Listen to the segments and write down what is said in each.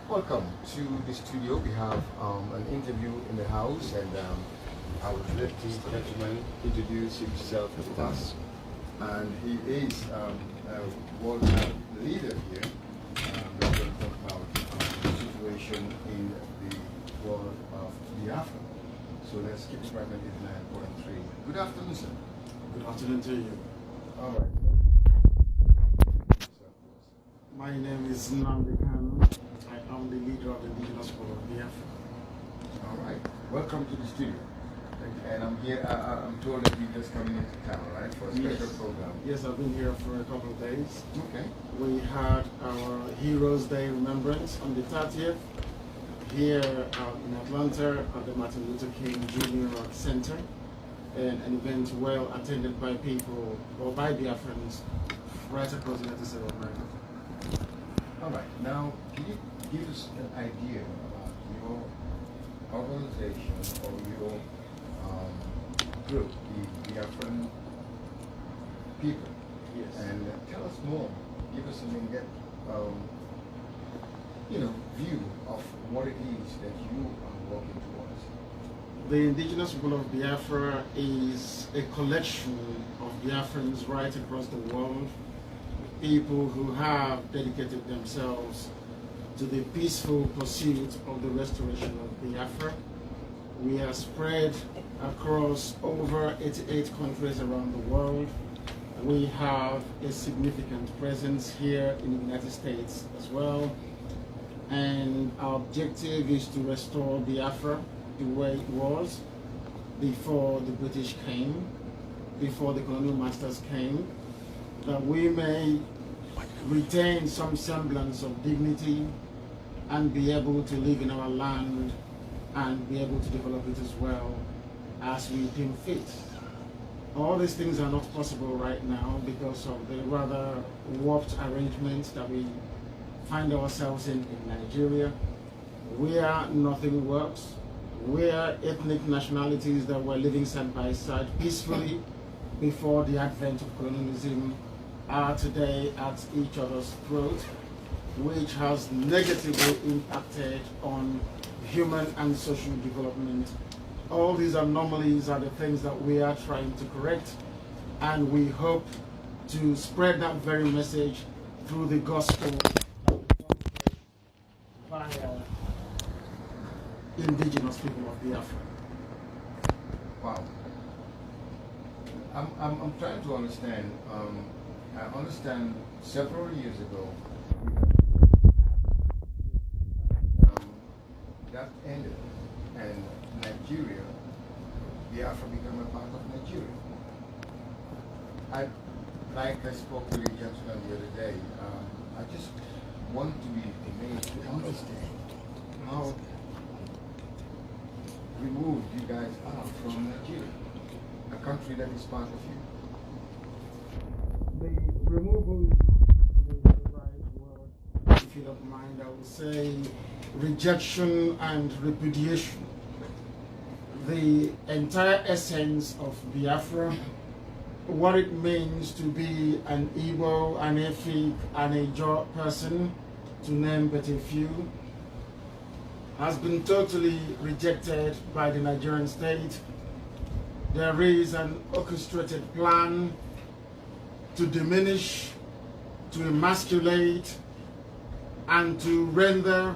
Welcome to the studio. We have an interview in the house, and I would let this gentleman introduce himself to us. And he is a world leader here. We're going to talk about the situation in the world of Biafra. So let's keep it right at 89.3. Good afternoon, sir. Good afternoon to you. All right. My name is Nnamdi Kanu. I am the leader of the indigenous people of Biafra. All right. Welcome to the studio. And I'm here. I'm told that you're just coming into town, right, for a special program. Yes, I've been here for a couple of days. Okay. We had our Heroes Day remembrance on the 30th here in Atlanta at the Martin Luther King Jr. Center, and an event well attended by people, or by Biafrans, right across the United States of America. All right. Now, can you give us an idea about your organization or your group, the Biafran people? Yes. And tell us more. Give us an in-depth, view of what it is that you are working towards. The indigenous people of Biafra is a collection of Biafrans right across the world, people who have dedicated themselves to the peaceful pursuit of the restoration of Biafra. We are spread across over 88 countries around the world. We have a significant presence here in the United States as well. And our objective is to restore Biafra the way it was before the British came, before the colonial masters came, that we may retain some semblance of dignity and be able to live in our land and be able to develop it as well as we deem fit. All these things are not possible right now because of the rather warped arrangements that we find ourselves in Nigeria, where nothing works, where ethnic nationalities that were living side by side peacefully before the advent of colonialism are today at each other's throat, which has negatively impacted on human and social development. All these anomalies are the things that we are trying to correct, and we hope to spread that very message through the gospel via indigenous people of Biafra. Wow. I'm trying to understand. I understand several years ago that ended, and Nigeria, Biafra became a part of Nigeria. I spoke to the gentleman the other day. I just want to be amazed to understand how removed you guys are from Nigeria, a country that is part of you. The removal is not the right word. If you don't mind, I would say rejection and repudiation. The entire essence of Biafra, what it means to be an Igbo, an Efik, and a Jaw person, to name but a few, has been totally rejected by the Nigerian state. There is an orchestrated plan to diminish, to emasculate, and to render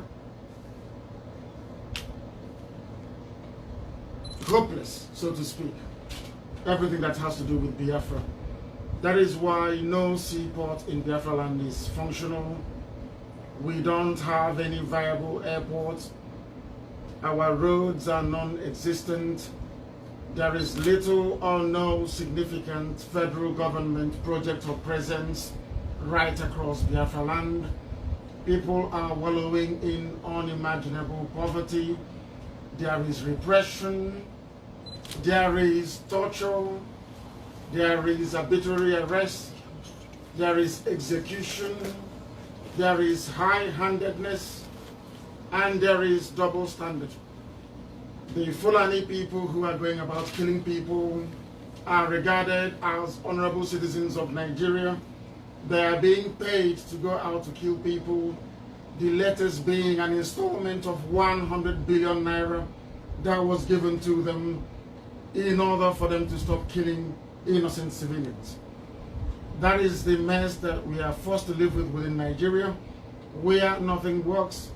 hopeless, so to speak, everything that has to do with Biafra. That is why no seaport in Biafra land is functional. We don't have any viable airports. Our roads are non-existent. There is little or no significant federal government project or presence right across Biafra land. People are wallowing in unimaginable poverty. There is repression. There is torture. There is arbitrary arrest. There is execution. There is high-handedness. And there is double standard. The Fulani people who are going about killing people are regarded as honorable citizens of Nigeria. They are being paid to go out to kill people. the latest being an installment of 100 billion naira that was given to them in order for them to stop killing innocent civilians. That is the mess that we are forced to live with within Nigeria, where nothing works,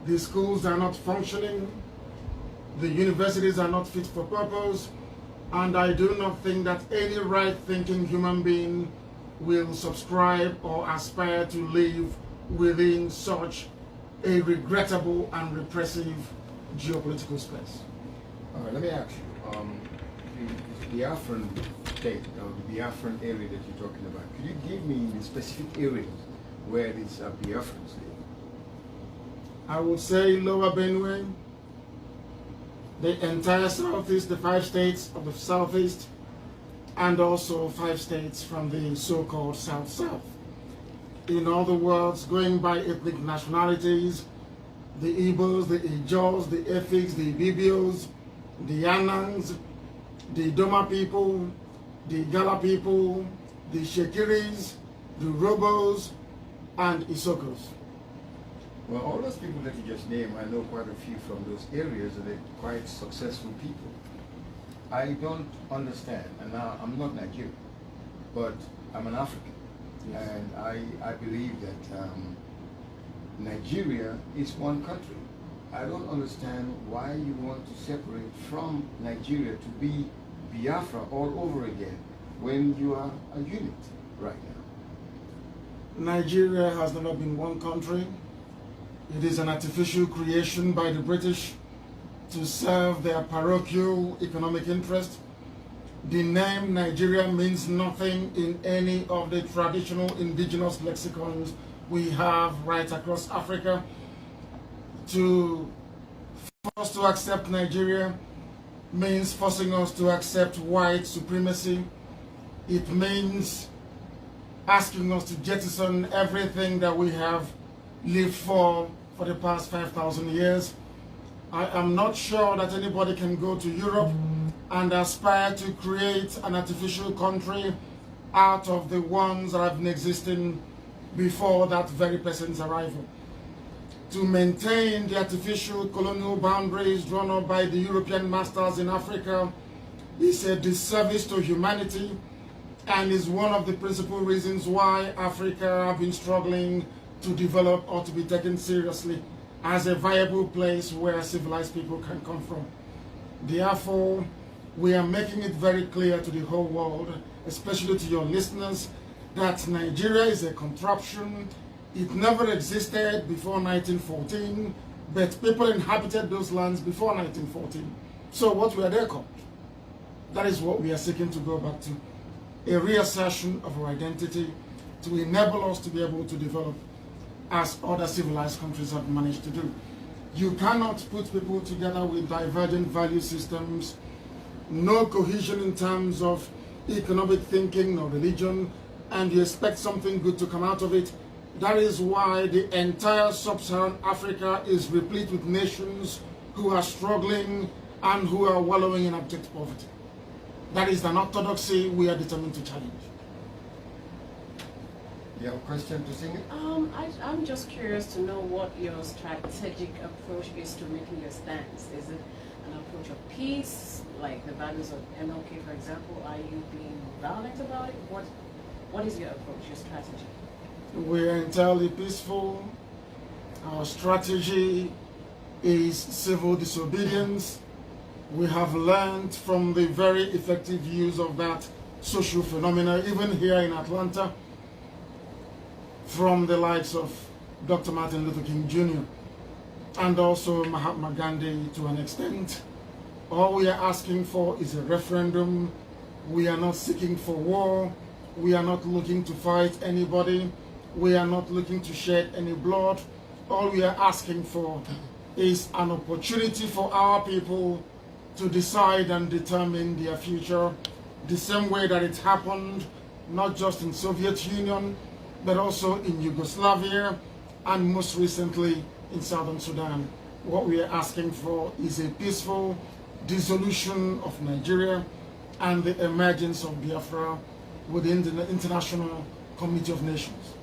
the schools are not functioning, the universities are not fit for purpose, and I do not think that any right-thinking human being will subscribe or aspire to live within such a regrettable and repressive geopolitical space. All right, let me ask you, the Biafran state, the Biafran area that you're talking about, could you give me the specific areas where these Biafrans live? I would say Lower Benue, the entire southeast, the 5 states of the southeast, and also 5 states from the so-called south-south. In other words, going by ethnic nationalities, the Igbos, the Ijos, the Efiks, the Ibibios, the Anangs, the Doma people, the Gala people, the Shekiris, the Robos, and Isokos. Well, all those people that you just named, I know quite a few from those areas, and they're quite successful people. I don't understand, and now I'm not Nigerian, but I'm an African, yes. And I believe that Nigeria is one country. I don't understand why you want to separate from Nigeria to be Biafra all over again when you are a unit right now. Nigeria has never been one country. It is an artificial creation by the British to serve their parochial economic interest. The name Nigeria means nothing in any of the traditional indigenous lexicons we have right across Africa. To force to accept Nigeria means forcing us to accept white supremacy. It means asking us to jettison everything that we have lived for the past 5,000 years. I am not sure that anybody can go to Europe and aspire to create an artificial country out of the ones that have been existing before that very person's arrival. To maintain the artificial colonial boundaries drawn up by the European masters in Africa is a disservice to humanity and is one of the principal reasons why Africa have been struggling to develop or to be taken seriously as a viable place where civilized people can come from. Therefore, we are making it very clear to the whole world, especially to your listeners, that Nigeria is a contraption. It never existed before 1914, but people inhabited those lands before 1914. So what were they called? That is what we are seeking to go back to. A reassertion of our identity to enable us to be able to develop as other civilized countries have managed to do. You cannot put people together with divergent value systems, no cohesion in terms of economic thinking or religion, and you expect something good to come out of it. That is why the entire sub-Saharan Africa is replete with nations who are struggling and who are wallowing in abject poverty. That is an orthodoxy we are determined to challenge. You have a question to sing it? I'm just curious to know what your strategic approach is to making your stance. Is it an approach of peace, like the values of MLK, for example? Are you being violent about it? What is your approach, your strategy? We are entirely peaceful. Our strategy is civil disobedience. We have learned from the very effective use of that social phenomena, even here in Atlanta, from the likes of Dr. Martin Luther King Jr. and also Mahatma Gandhi to an extent. All we are asking for is a referendum. We are not seeking for war. We are not looking to fight anybody. We are not looking to shed any blood. All we are asking for is an opportunity for our people to decide and determine their future the same way that it happened, not just in Soviet Union, but also in Yugoslavia and most recently in Southern Sudan. What we are asking for is a peaceful dissolution of Nigeria and the emergence of Biafra within the international community of nations.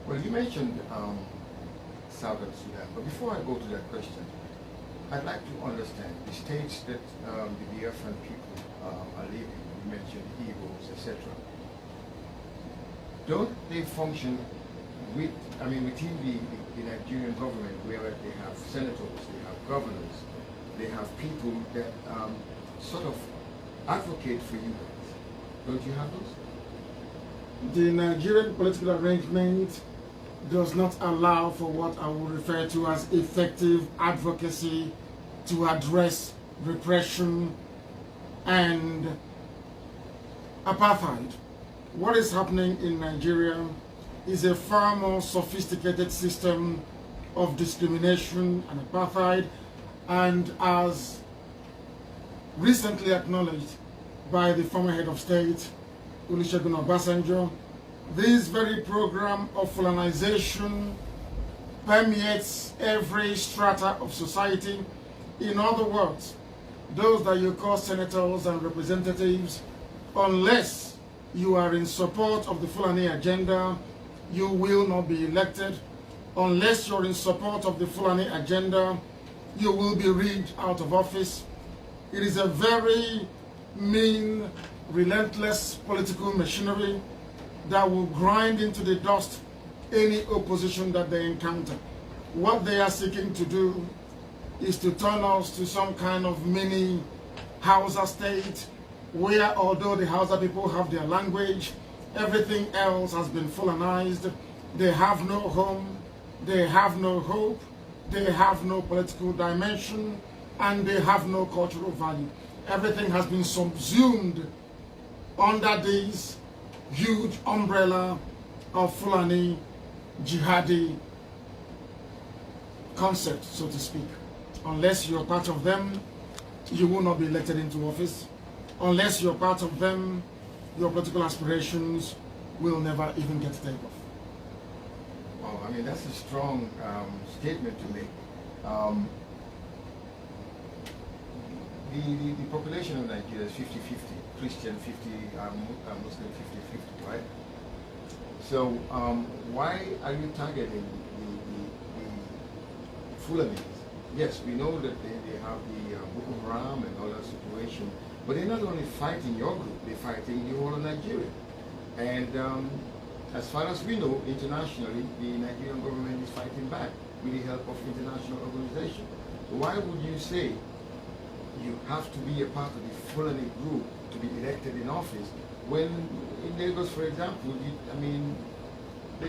Well, you mentioned Southern Sudan. But before I go to that question, I'd like to understand the states that the Biafran people are living. You mentioned Igbos, etc. Don't they function within the Nigerian government, where they have senators, they have governors, they have people that sort of advocate for you guys? Don't you have those? The Nigerian political arrangement does not allow for what I would refer to as effective advocacy to address repression and apartheid. What is happening in Nigeria is a far more sophisticated system of discrimination and apartheid, and as recently acknowledged by the former head of state, Olusegun Obasanjo, this very program of Fulanization permeates every strata of society. In other words, those that you call senators and representatives, unless you are in support of the Fulani agenda, you will not be elected. Unless you're in support of the Fulani agenda, you will be read out of office. It is a very mean, relentless political machinery that will grind into the dust any opposition that they encounter. What they are seeking to do is to turn us to some kind of mini Hausa state, where although the Hausa people have their language, everything else has been Fulanized. They have no home, they have no hope, they have no political dimension, and they have no cultural value. Everything has been subsumed under this huge umbrella of Fulani jihadi concept, so to speak. Unless you're part of them, you will not be elected into office. Unless you're part of them, your political aspirations will never even get taken off. Well, I mean, that's a strong statement to make. The population of Nigeria is 50-50, Christian 50, Muslim 50-50, right? So why are you targeting the Fulanis? Yes, we know that they have the Boko Haram and all that situation, but they're not only fighting your group, they're fighting the whole of Nigeria. And as far as we know, internationally, the Nigerian government is fighting back with the help of international organizations. So why would you say you have to be a part of the Fulani group to be elected in office, when in Lagos, for example, the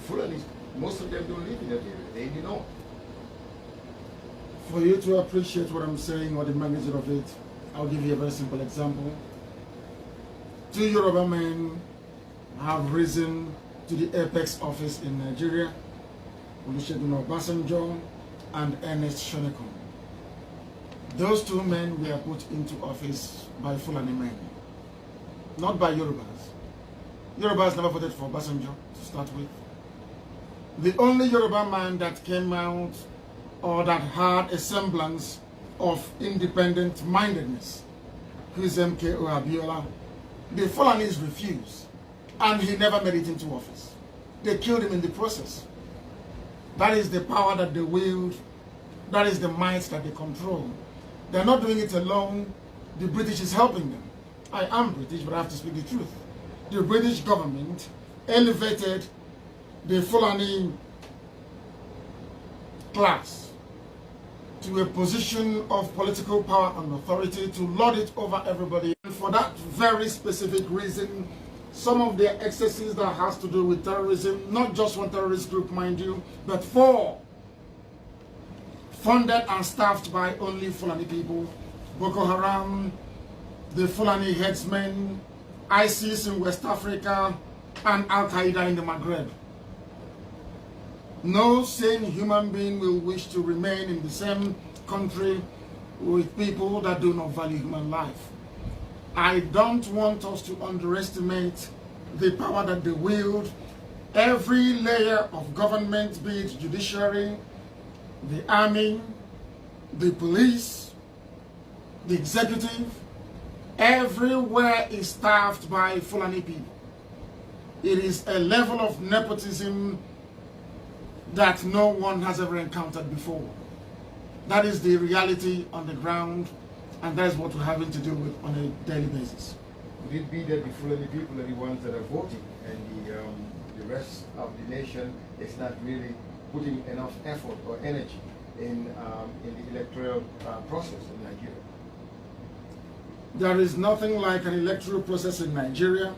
Fulanis, most of them don't live in that area, they do not. For you to appreciate what I'm saying or the magnitude of it, I'll give you a very simple example. 2 Yoruba men have risen to the apex office in Nigeria, Olusegun Obasanjo and Ernest Shonekan. Those 2 men were put into office by Fulani men, not by Yorubas. Yorubas never voted for Obasanjo to start with. The only Yoruba man that came out or that had a semblance of independent mindedness, who is MKO Abiola, the Fulanis refused, and he never made it into office. They killed him in the process. That is the power that they wield. That is the might that they control. They're not doing it alone. The British is helping them. I am British, but I have to speak the truth. The British government elevated the Fulani class to a position of political power and authority to lord it over everybody. And for that very specific reason, some of their excesses that has to do with terrorism, not just one terrorist group, mind you, but 4, funded and staffed by only Fulani people: Boko Haram, the Fulani headsmen, ISIS in West Africa, and Al-Qaeda in the Maghreb. No sane human being will wish to remain in the same country with people that do not value human life. I don't want us to underestimate the power that they wield. Every layer of government, be it judiciary, the army, the police, the executive, everywhere is staffed by Fulani people. It is a level of nepotism that no one has ever encountered before. That is the reality on the ground, and that is what we're having to deal with on a daily basis. Would it be that the Fulani people are the ones that are voting, and the rest of the nation is not really putting enough effort or energy in the electoral process in Nigeria? There is nothing like an electoral process in Nigeria,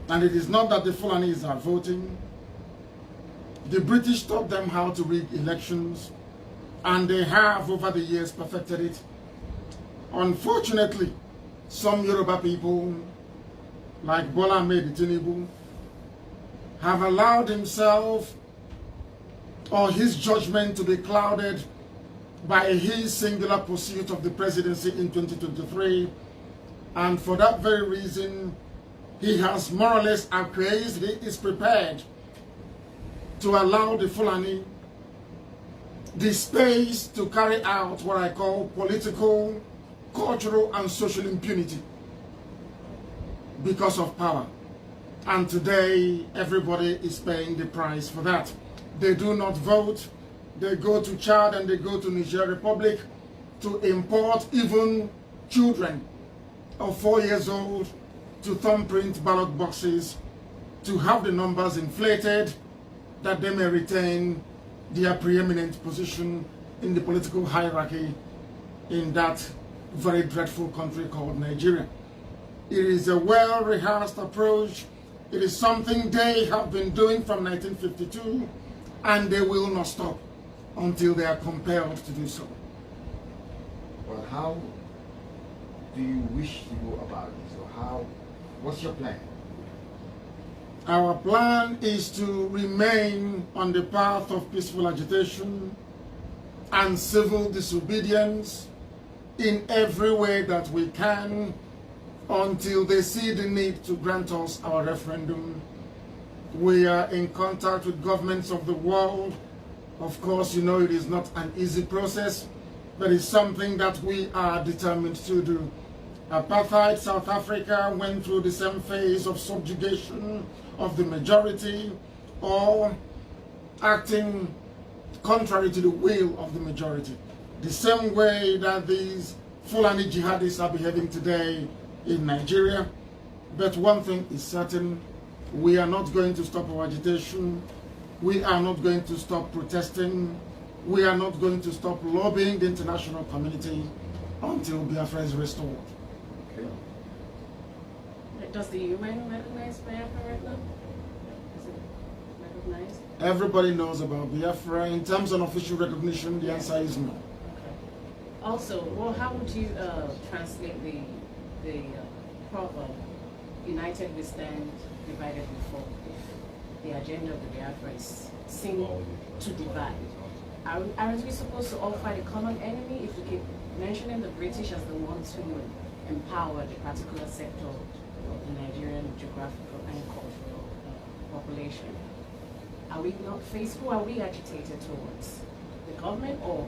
and it is not that the Fulanis are voting. The British taught them how to rig elections, and they have over the years perfected it. Unfortunately, some Yoruba people, like Bola Ahmed Tinubu, have allowed himself or his judgment to be clouded by his singular pursuit of the presidency in 2023, and for that very reason, he has more or less acquiesced. He is prepared to allow the Fulani the space to carry out what I call political, cultural, and social impunity because of power. And today, everybody is paying the price for that. They do not vote. They go to Chad and they go to Niger Republic to import even children of 4 years old to thumbprint ballot boxes to have the numbers inflated that they may retain their preeminent position in the political hierarchy in that very dreadful country called Nigeria. It is a well-rehearsed approach. It is something they have been doing from 1952, and they will not stop until they are compelled to do so. Well, how do you wish to go about this, or what's your plan? Our plan is to remain on the path of peaceful agitation and civil disobedience in every way that we can until they see the need to grant us our referendum. We are in contact with governments of the world. Of course, you know it is not an easy process, but it's something that we are determined to do. Apartheid South Africa went through the same phase of subjugation of the majority, or acting contrary to the will of the majority. The same way that these Fulani jihadists are behaving today in Nigeria. But one thing is certain, we are not going to stop our agitation. We are not going to stop protesting. We are not going to stop lobbying the international community until Biafra is restored. Okay. Does the UN recognize Biafra right now? Is it recognized? Everybody knows about Biafra. In terms of official recognition, the answer is no. Okay. Also, well, how would you translate the proverb, united we stand, divided we fall? The agenda of the Biafra is seen to divide. Aren't we supposed to all fight a common enemy if we keep mentioning the British as the ones who empowered a particular sector of the Nigerian geographical and cultural population? Are we not faced? Who are we agitated towards? The government or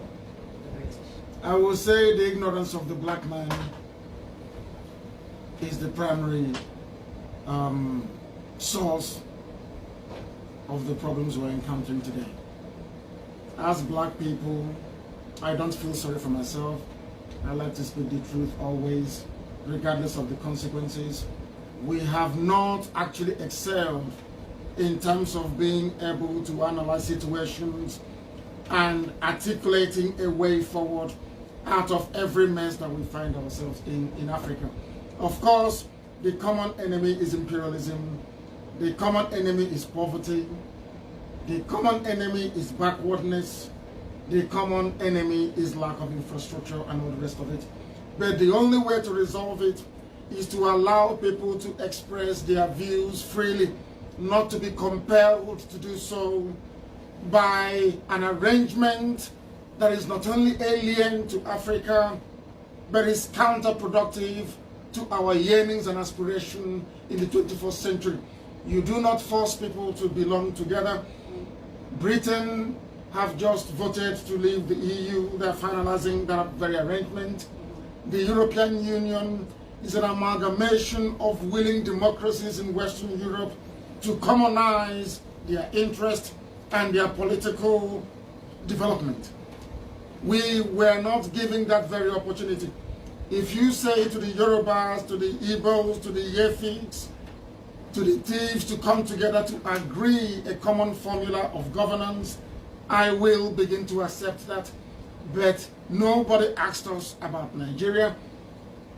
the British? I will say the ignorance of the black man is the primary source of the problems we're encountering today. As black people, I don't feel sorry for myself. I like to speak the truth always, regardless of the consequences. We have not actually excelled in terms of being able to analyze situations and articulating a way forward out of every mess that we find ourselves in Africa. Of course, the common enemy is imperialism. The common enemy is poverty. The common enemy is backwardness. The common enemy is lack of infrastructure and all the rest of it. But the only way to resolve it is to allow people to express their views freely, not to be compelled to do so by an arrangement that is not only alien to Africa, but is counterproductive to our yearnings and aspirations in the 21st century. You do not force people to belong together. Britain have just voted to leave the EU. They're finalizing that very arrangement. The European Union is an amalgamation of willing democracies in Western Europe to commonize their interest and their political development. We were not given that very opportunity. If you say to the Yorubas, to the Igbos, to the Yefiks, to the thieves to come together to agree a common formula of governance, I will begin to accept that. But nobody asked us about Nigeria.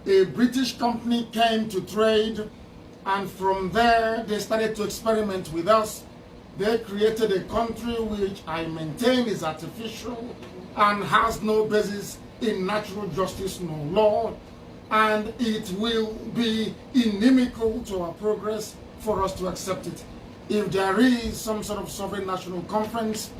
A British company came to trade, and from there they started to experiment with us. They created a country which I maintain is artificial and has no basis in natural justice nor law, and it will be inimical to our progress for us to accept it. If there is some sort of sovereign national conference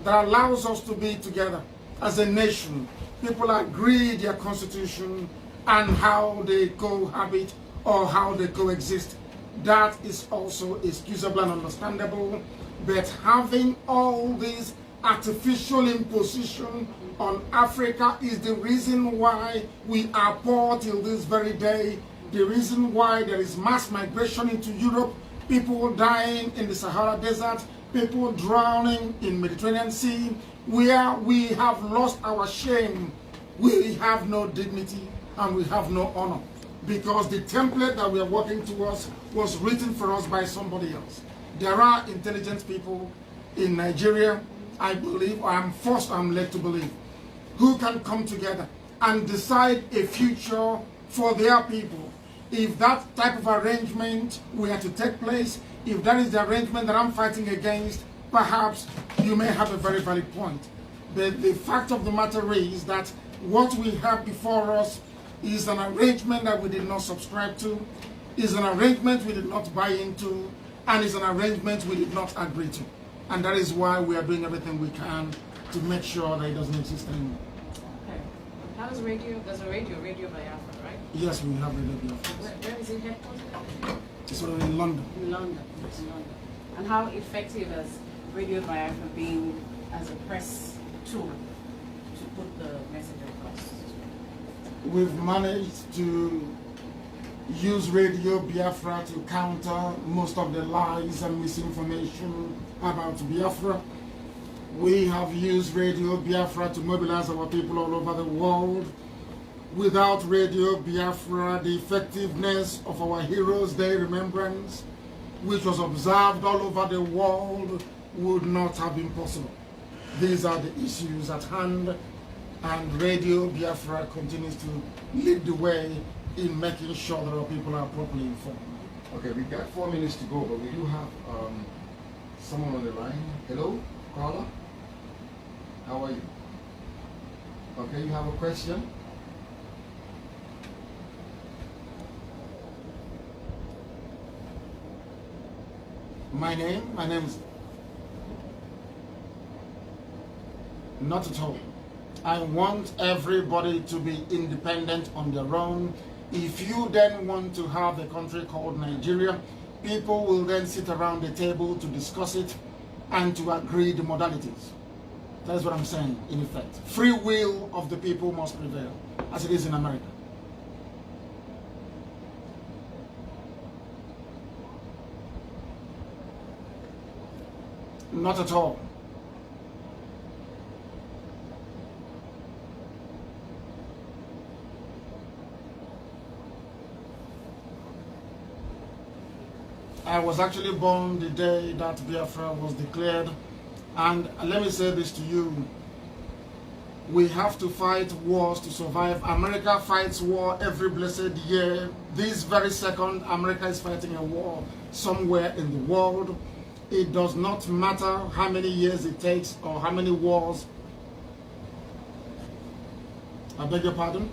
that allows us to be together as a nation, people agree their constitution and how they cohabit or how they coexist, that is also excusable and understandable. But having all these artificial imposition on Africa is the reason why we are poor till this very day, the reason why there is mass migration into Europe, people dying in the Sahara Desert, people drowning in Mediterranean Sea, where we have lost our shame, we have no dignity and we have no honor, because the template that we are working towards was written for us by somebody else. There are intelligent people in Nigeria, I believe, or I'm led to believe, who can come together and decide a future for their people. If that type of arrangement were to take place, if that is the arrangement that I'm fighting against, perhaps you may have a very valid point. But the fact of the matter is that what we have before us is an arrangement that we did not subscribe to, is an arrangement we did not buy into, and is an arrangement we did not agree to. And that is why we are doing everything we can to make sure that it doesn't exist anymore. Okay. How is radio? There's a Radio Biafra, right? Yes, we have Radio Biafra. Where is it headquartered? It's sort of in London. In London. It's in London. And how effective has Radio Biafra been as a press tool to put the message across? We've managed to use Radio Biafra to counter most of the lies and misinformation about Biafra. We have used Radio Biafra to mobilize our people all over the world. Without Radio Biafra, the effectiveness of our Heroes' Day remembrance, which was observed all over the world, would not have been possible. These are the issues at hand, and Radio Biafra continues to lead the way in making sure that our people are properly informed. Okay, we've got 4 minutes to go, but we do have someone on the line. Hello, caller. How are you? Okay, you have a question? My name is... Not at all. I want everybody to be independent on their own. If you then want to have a country called Nigeria, people will then sit around the table to discuss it and to agree the modalities. That is what I'm saying, in effect. Free will of the people must prevail, as it is in America. Not at all. I was actually born the day that Biafra was declared, and let me say this to you, we have to fight wars to survive. America fights war every blessed year. This very second, America is fighting a war somewhere in the world. It does not matter how many years it takes or how many wars. I beg your pardon?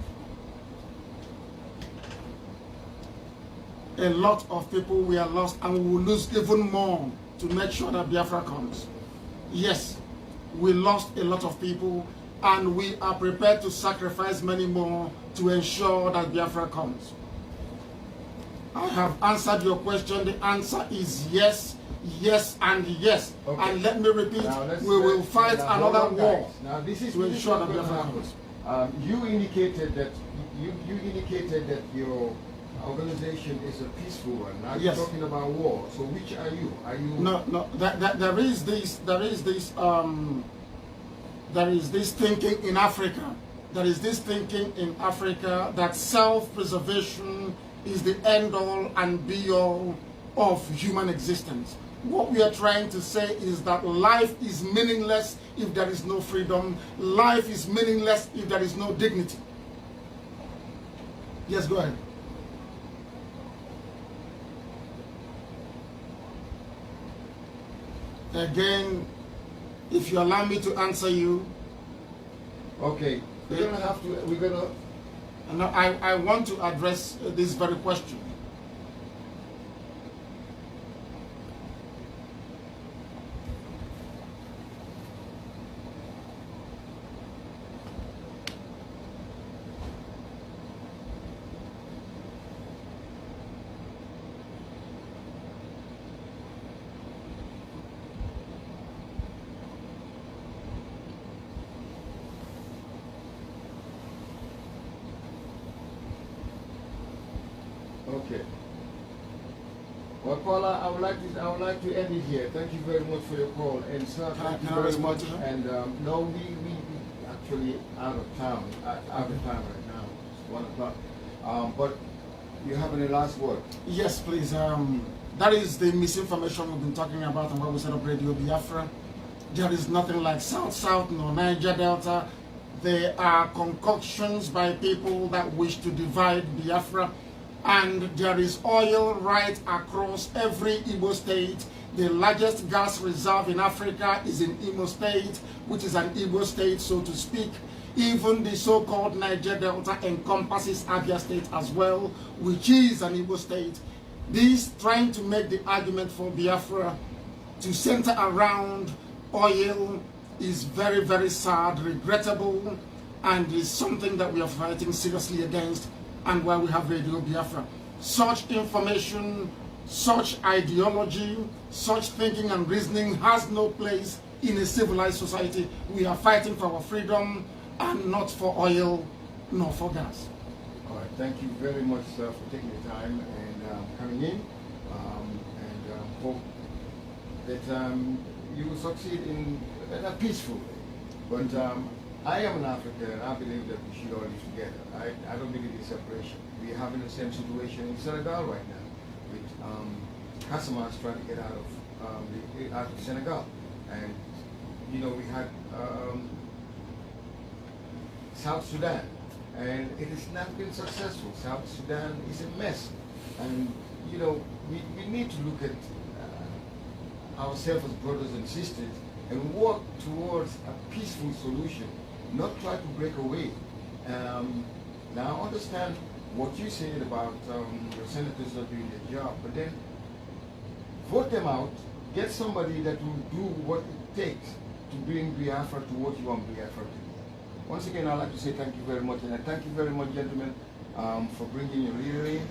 A lot of people we are lost, and we will lose even more to make sure that Biafra comes. Yes, we lost a lot of people, and we are prepared to sacrifice many more to ensure that Biafra comes. I have answered your question. The answer is yes, yes, and yes. Okay. And let me repeat, we will fight another war now, this is to ensure that Biafra comes. You indicated that you indicated that your organization is a peaceful one. Now Yes. you're talking about war. So which are you? Are you? No, there is this thinking in Africa. There is this thinking in Africa that self-preservation is the end-all and be-all of human existence. What we are trying to say is that life is meaningless if there is no freedom. Life is meaningless if there is no dignity. Yes, go ahead. Again, if you allow me to answer you. Okay. We're gonna have to. We're gonna. No, I want to address this very question. Okay. Well, Paula, I would like to end it here. Thank you very much for your call, and sir, thank you very much. And no, we actually out of time right now. It's 1 o'clock. But you have any last word? Yes, please. That is the misinformation we've been talking about on what we set up Radio Biafra. There is nothing like South nor Niger Delta. They are concoctions by people that wish to divide Biafra. And there is oil right across every Igbo state. The largest gas reserve in Africa is in Imo State, which is an Igbo state, so to speak. Even the so-called Niger Delta encompasses Abia State as well, which is an Igbo state. This trying to make the argument for Biafra to center around oil is very, very sad, regrettable, and is something that we are fighting seriously against, and why we have Radio Biafra. Such information, such ideology, such thinking and reasoning has no place in a civilized society. We are fighting for our freedom and not for oil, nor for gas. All right. Thank you very much, sir, for taking the time and coming in. And hope that you will succeed in a peaceful way. But I am an African, and I believe that we should all live together. I don't believe in separation. We are having the same situation in Senegal right now, with Casamance trying to get out of Senegal, and you know we had South Sudan, and it has not been successful. South Sudan is a mess, and you know we need to look at ourselves as brothers and sisters and work towards a peaceful solution, not try to break away. Now I understand what you said about your senators not doing their job, but then vote them out, get somebody that will do what it takes to bring Biafra to what you want Biafra to be. Once again, I'd like to say thank you very much, and I thank you very much, gentlemen, for bringing your leader in,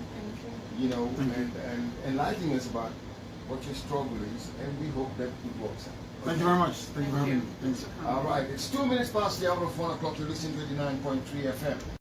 you know, and enlightening us about what your struggle is, and we hope that it works out. Thank you very much. Thank you very much. Thanks. All right, it's 2 minutes past the hour of 1 o'clock. You're listening to 89.3 FM.